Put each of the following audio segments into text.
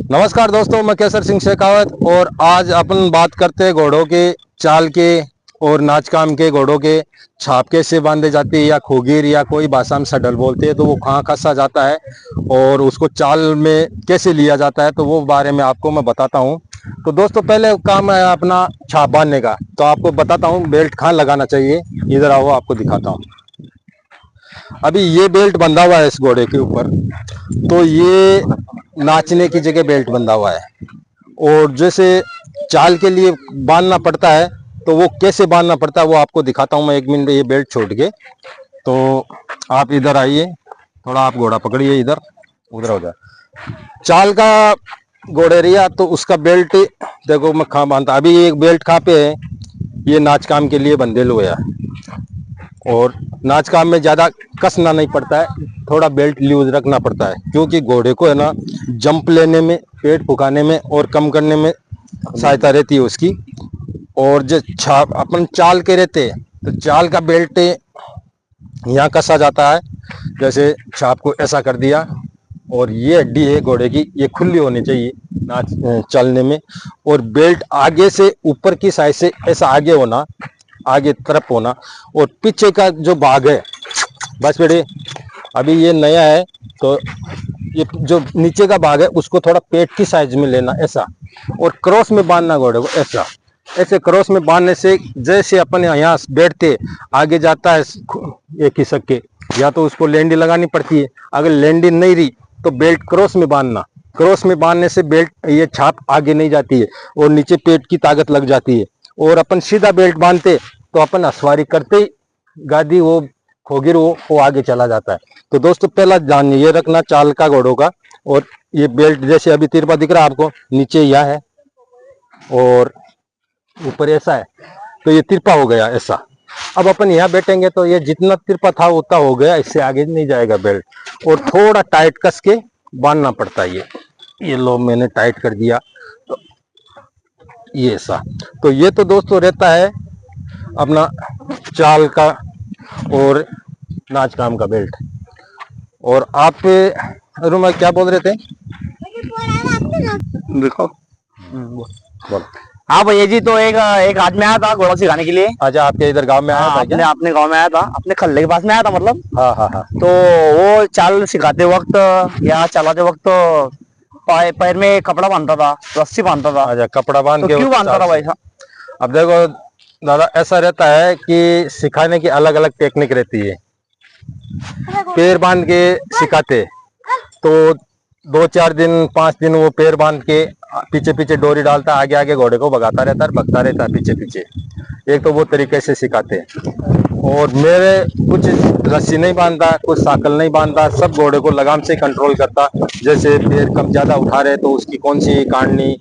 नमस्कार दोस्तों, मैं केसर सिंह शेखावत और आज अपन बात करते हैं घोड़ों के चाल के और नाच काम के। घोड़ों के छाप कैसे बांधे जाती है या खोगीर या कोई भाषा में सडल बोलते हैं, तो वो कहाँ कसा जाता है और उसको चाल में कैसे लिया जाता है, तो वो बारे में आपको मैं बताता हूँ। तो दोस्तों, पहले काम है अपना छाप बांधने का। तो आपको बताता हूँ बेल्ट कहाँ लगाना चाहिए। इधर आओ, आपको दिखाता हूँ। अभी ये बेल्ट बंधा हुआ है इस घोड़े के ऊपर, तो ये नाचने की जगह बेल्ट बंधा हुआ है। और जैसे चाल के लिए बांधना पड़ता है, तो वो कैसे बांधना पड़ता है वो आपको दिखाता हूँ मैं। 1 मिनट ये बेल्ट छोड़ के। तो आप इधर आइए, थोड़ा आप घोड़ा पकड़िए, इधर उधर हो जाए। चाल का घोड़े रिया तो उसका बेल्ट देखो मैं कहाँ बांधता। अभी एक बेल्ट कहाँ पे है, ये नाच काम के लिए बंधे हुए है। और नाच काम में ज्यादा कसना नहीं पड़ता है, थोड़ा बेल्ट लूज रखना पड़ता है, क्योंकि घोड़े को है ना जंप लेने में, पेट फुकाने में और कम करने में सहायता रहती है उसकी। और जो छाप अपन चाल के रहते हैं, तो चाल का बेल्ट यहाँ कसा जाता है। जैसे छाप को ऐसा कर दिया, और ये हड्डी है घोड़े की, ये खुली होनी चाहिए नाच चलने में। और बेल्ट आगे से ऊपर की साइड से ऐसा आगे होना, आगे तरफ होना। और पीछे का जो भाग है, बस बेटे अभी ये नया है, तो ये जो नीचे का भाग है उसको थोड़ा पेट की साइज में लेना ऐसा, और क्रॉस में बांधना घोड़े को ऐसा। ऐसे क्रॉस में बांधने से जैसे अपन यहाँ बैठते आगे जाता है एक खिसक के, या तो उसको लेंडी लगानी पड़ती है। अगर लेंडी नहीं रही तो बेल्ट क्रॉस में बांधना। क्रॉस में बांधने से बेल्ट ये छाप आगे नहीं जाती है और नीचे पेट की ताकत लग जाती है। और अपन सीधा बेल्ट बांधते तो अपन असवारी करते ही गादी वो खोगिर वो आगे चला जाता है। तो दोस्तों, पहला ध्यान ये रखना चाल का घोड़ों का। और ये बेल्ट जैसे अभी तिरपा दिख रहा है आपको, नीचे यह है और ऊपर ऐसा है, तो ये तिरपा हो गया ऐसा। अब अपन यहाँ बैठेंगे तो ये जितना तिरपा था उतना हो गया, इससे आगे नहीं जाएगा बेल्ट। और थोड़ा टाइट कस के बांधना पड़ता है। ये लो मैंने टाइट कर दिया, तो ये ऐसा। तो ये तो दोस्तों रहता है अपना चाल का और नाच काम का बेल्ट। और आप रुमा क्या बोल रहे थे? देखो। बोलो। हाँ भैया जी, तो एक एक आदमी आया था घोड़ा सिखाने के लिए। अच्छा, आपके इधर गांव में आया था अपने क्या? अपने गांव में आया था, अपने खल्ले के पास में आया था मतलब। हाँ हाँ हाँ। तो वो चाल सिखाते वक्त या चलाते वक्त पैर में कपड़ा बांधता था, रस्सी बांधता था। अच्छा, कपड़ा बांध तो के क्यों बांधता था भाई साहब? अब देखो दादा, ऐसा रहता है कि सिखाने की अलग अलग टेक्निक रहती है। पैर बांध के सिखाते तो 2-4 दिन 5 दिन वो पैर बांध के पीछे पीछे डोरी डालता, आगे आगे घोड़े को भगाता रहता है, भगता रहता है पीछे पीछे। एक तो वो तरीके से सिखाते हैं। और मेरे कुछ रस्सी नहीं बांधता, कुछ साकल नहीं बांधता, सब घोड़े को लगाम से कंट्रोल करता। जैसे पैर कम ज्यादा उठा रहे तो उसकी कौन सी काटनी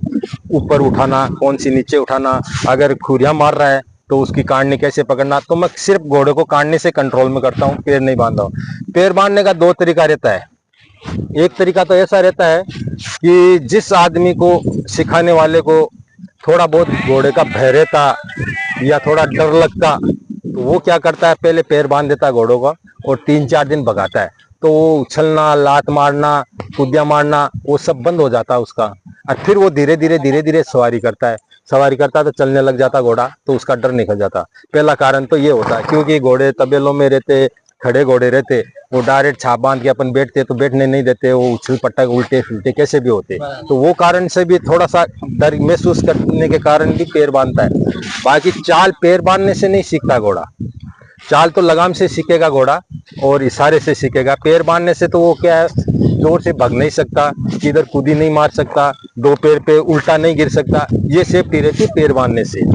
ऊपर उठाना, कौन सी नीचे उठाना। अगर खुरिया मार रहा है तो उसकी काटनी कैसे पकड़ना। तो मैं सिर्फ घोड़े को काटने से कंट्रोल में करता हूँ, पैर नहीं बांधता हूँ। पैर बांधने का 2 तरीका रहता है। एक तरीका तो ऐसा रहता है कि जिस आदमी को सिखाने वाले को थोड़ा बहुत घोड़े का भय रहता या थोड़ा डर लगता, तो वो क्या करता है, पहले पैर बांध देता है घोड़ों का और 3-4 दिन भगाता है। तो वो उछलना, लात मारना, कूदिया मारना, वो सब बंद हो जाता है उसका। और फिर वो धीरे धीरे सवारी करता है। सवारी करता है तो चलने लग जाता घोड़ा, तो उसका डर निकल जाता। पहला कारण तो ये होता है, क्योंकि घोड़े तबेलों में रहते, खड़े घोड़े रहते, वो डायरेक्ट छाप बांध के अपन बैठते तो बैठने नहीं देते, वो उछल पटक उल्टे सुलटे कैसे भी होते। तो वो कारण से भी थोड़ा सा डर महसूस करने के कारण भी पैर बांधता है। बाकी चाल पैर बांधने से नहीं सीखता घोड़ा। चाल तो लगाम से सीखेगा घोड़ा और इशारे से सीखेगा। पैर बांधने से तो वो क्या है, जोर से भाग नहीं सकता, किधर कूदी नहीं मार सकता, 2 पैर पे उल्टा नहीं गिर सकता। ये सेफ्टी रहती है पैर बांधने से।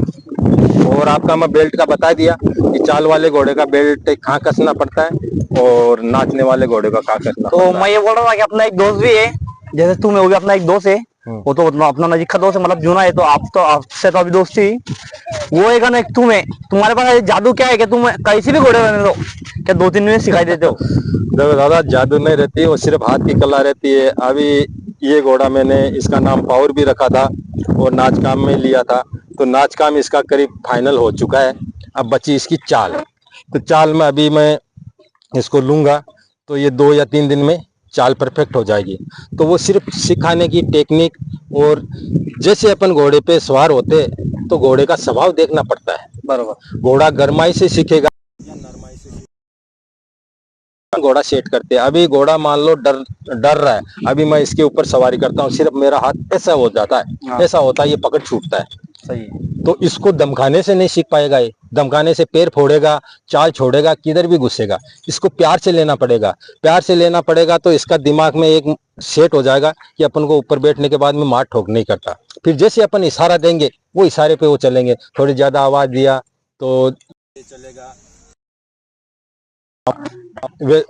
और आपका मैं बेल्ट का बता दिया कि चाल वाले घोड़े का बेल्ट कहाँ कसना पड़ता है और नाचने वाले घोड़े का कहाँ कसना तो पड़ता मैं ये बोल रहा था कि अपना एक दोस्त भी है, जैसे तुम हो गया, अपना एक दोस्त है। वो तो अपना नजीक का दोस्त है, मतलब जूना है। तो आप तो आपसे तो अभी दोस्ती, वो एक ना, एक तुम है। तुम्हारे पास जादू क्या है कि तुम कैसे भी घोड़े रहने दो, क्या 2-3 दिन सिखाई देते हो? देखो दादा, जादू नहीं रहती, वो सिर्फ हाथ की कला रहती है। अभी ये घोड़ा मैंने इसका नाम पावर भी रखा था और नाच काम में लिया था। तो नाच काम इसका करीब फाइनल हो चुका है। अब बची इसकी चाल। तो चाल में अभी मैं इसको लूंगा, तो ये 2 या 3 दिन में चाल परफेक्ट हो जाएगी। तो वो सिर्फ सिखाने की टेक्निक, और जैसे अपन घोड़े पे सवार होते तो घोड़े का स्वभाव देखना पड़ता है। बरोबर। घोड़ा गरमाई से सीखेगा या नरमाई से सीखेगा, घोड़ा सेट करते हैं। अभी घोड़ा मान लो डर डर रहा है, अभी मैं इसके ऊपर सवारी करता हूँ, सिर्फ मेरा हाथ ऐसा हो जाता है, हाँ। ऐसा होता है, ये पकड़ छूटता है। सही है। तो इसको धमकाने से नहीं सीख पाएगा, ये धमकाने से पैर फोड़ेगा, चाल छोड़ेगा, किधर भी घुसेगा। इसको प्यार से लेना पड़ेगा, प्यार से लेना पड़ेगा, तो इसका दिमाग में एक सेट हो जाएगा कि अपन को ऊपर बैठने के बाद में मार ठोक नहीं करता। फिर जैसे अपन इशारा देंगे वो इशारे पे वो चलेंगे। थोड़ी ज्यादा आवाज दिया तो चलेगा,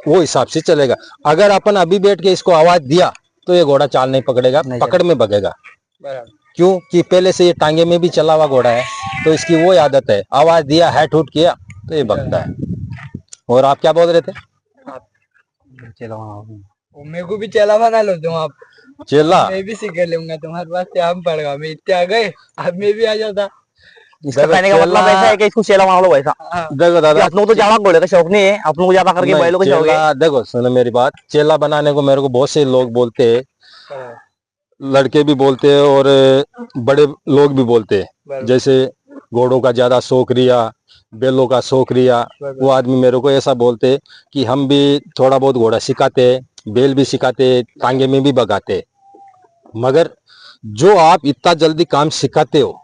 वो हिसाब से चलेगा। अगर अपन अभी बैठ के इसको आवाज दिया तो ये घोड़ा चाल नहीं पकड़ेगा, पकड़ में भगेगा। क्यों कि पहले से ये टांगे में भी चला हुआ घोड़ा है, तो इसकी वो आदत है, आवाज दिया हैट हुट किया तो ये भगता है। और आप क्या बोल रहे थे? चलो मेरे को भी चेला बना लो तुम आप। चेला मैं भी सीख लूंगा तुम्हारे पास से, हम पड़ गए, मैं इतने आ गए, अब मैं भी आ जाता। इसका कहने का मतलब ऐसा है कि इसको चेला बना लो वैसा। देखो दादा, आप लोग तो ज्यादा घोड़े का शौक नहीं है, आप लोग को ज्यादा करके बैलों का शौक है। देखो सुनो मेरी बात, चेला बनाने को मेरे को बहुत से लोग बोलते हैं, लड़के भी बोलते हैं और बड़े लोग भी बोलते हैं। जैसे घोड़ों का ज्यादा शौक रिया, बैलों का शौक रिया, वो आदमी मेरे को ऐसा बोलते कि हम भी थोड़ा बहुत घोड़ा सिखाते, बैल भी सिखाते, टांगे में भी भगाते, मगर जो आप इतना जल्दी काम सिखाते हो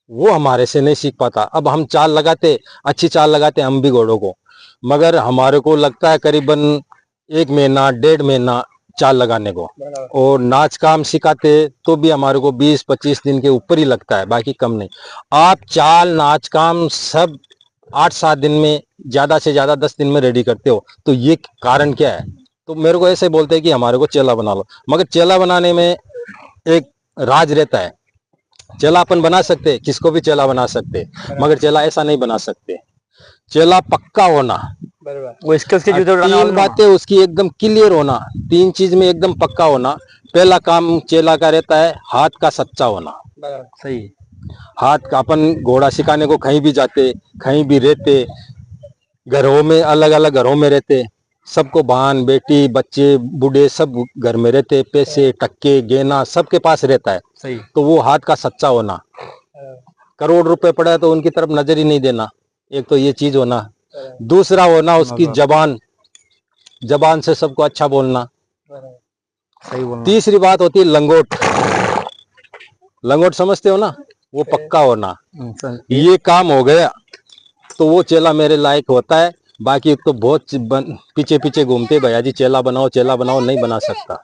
वो हमारे से नहीं सीख पाता। अब हम चाल लगाते, अच्छी चाल लगाते हम भी घोड़ों को, मगर हमारे को लगता है करीबन 1 महीना 1.5 महीना चाल लगाने को, और नाच काम सिखाते तो भी हमारे को 20-25 दिन के ऊपर ही लगता है, बाकी कम नहीं। आप चाल नाच काम सब 8-7 दिन में, ज्यादा से ज्यादा 10 दिन में रेडी करते हो, तो ये कारण क्या है? तो मेरे को ऐसे बोलते हैं कि हमारे को चेला बना लो, मगर चेला बनाने में एक राज रहता है। चेला अपन बना सकते, किसको भी चेला बना सकते, मगर चेला ऐसा नहीं बना सकते। चेला पक्का होना, वो इसके उसके जूते उड़ाना 3 बातें उसकी एकदम क्लियर होना, 3 चीज में एकदम पक्का होना। पहला काम चेला का रहता है हाथ का सच्चा होना। सही। हाथ का, अपन घोड़ा सिखाने को कहीं भी जाते, कहीं भी रहते, घरों में अलग अलग घरों में रहते, सबको बहन बेटी बच्चे बूढ़े सब घर में रहते, पैसे टक्के गहना सबके पास रहता है। सही। तो वो हाथ का सच्चा होना। करोड़ रुपए पड़ा तो उनकी तरफ नजर ही नहीं देना, एक तो ये चीज होना। दूसरा होना उसकी जबान, जबान से सबको अच्छा बोलना। सही बोलना। तीसरी बात होती है लंगोट, लंगोट समझते हो ना, वो पक्का होना। ये काम हो गया तो वो चेला मेरे लायक होता है। बाकी तो बहुत पीछे पीछे घूमते, भैया जी चेला बनाओ चेला बनाओ, नहीं बना सकता,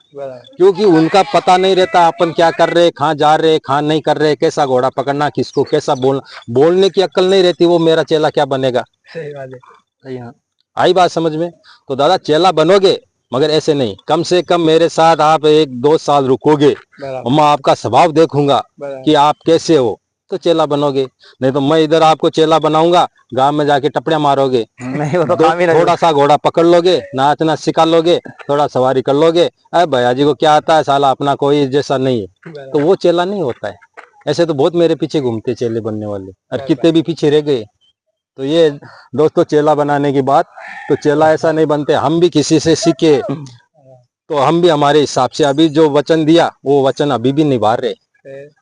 क्योंकि उनका पता नहीं रहता अपन क्या कर रहे, कहाँ जा रहे, कहाँ नहीं कर रहे, कैसा घोड़ा पकड़ना, किसको कैसा बोलना, बोलने की अक्ल नहीं रहती, वो मेरा चेला क्या बनेगा? सही बात है। सही। हाँ, आई बात समझ में? तो दादा चेला बनोगे, मगर ऐसे नहीं, कम से कम मेरे साथ आप 1-2 साल रुकोगे, मैं आपका स्वभाव देखूंगा कि आप कैसे हो, तो चेला बनोगे। नहीं तो मैं इधर आपको चेला बनाऊंगा, गांव में जाके टपड़ियां मारोगे, नहीं वो तो काम ही नहीं। थोड़ा सा घोड़ा पकड़ लोगे, नाचना सिखा लोगे, थोड़ा सवारी कर लोगे, अरे भैया जी को क्या आता है, साला अपना कोई जैसा नहीं है, तो वो चेला नहीं होता है। ऐसे तो बहुत मेरे पीछे घूमते चेले बनने वाले, और कितने भी पीछे रह गए। तो ये दोस्तों चेला बनाने की बात, तो चेला ऐसा नहीं बनते, हम भी किसी से सीखे, तो हम भी हमारे हिसाब से अभी जो वचन दिया वो वचन अभी भी निभा रहे।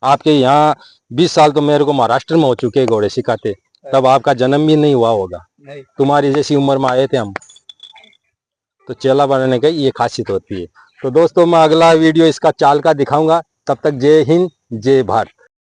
आपके यहाँ 20 साल तो मेरे को महाराष्ट्र में हो चुके घोड़े सिखाते, तब आपका जन्म भी नहीं हुआ होगा, तुम्हारी जैसी उम्र में आए थे हम। तो चेला बनाने की ये खासियत होती है। तो दोस्तों मैं अगला वीडियो इसका चाल का दिखाऊंगा, तब तक जय हिंद जय भारत।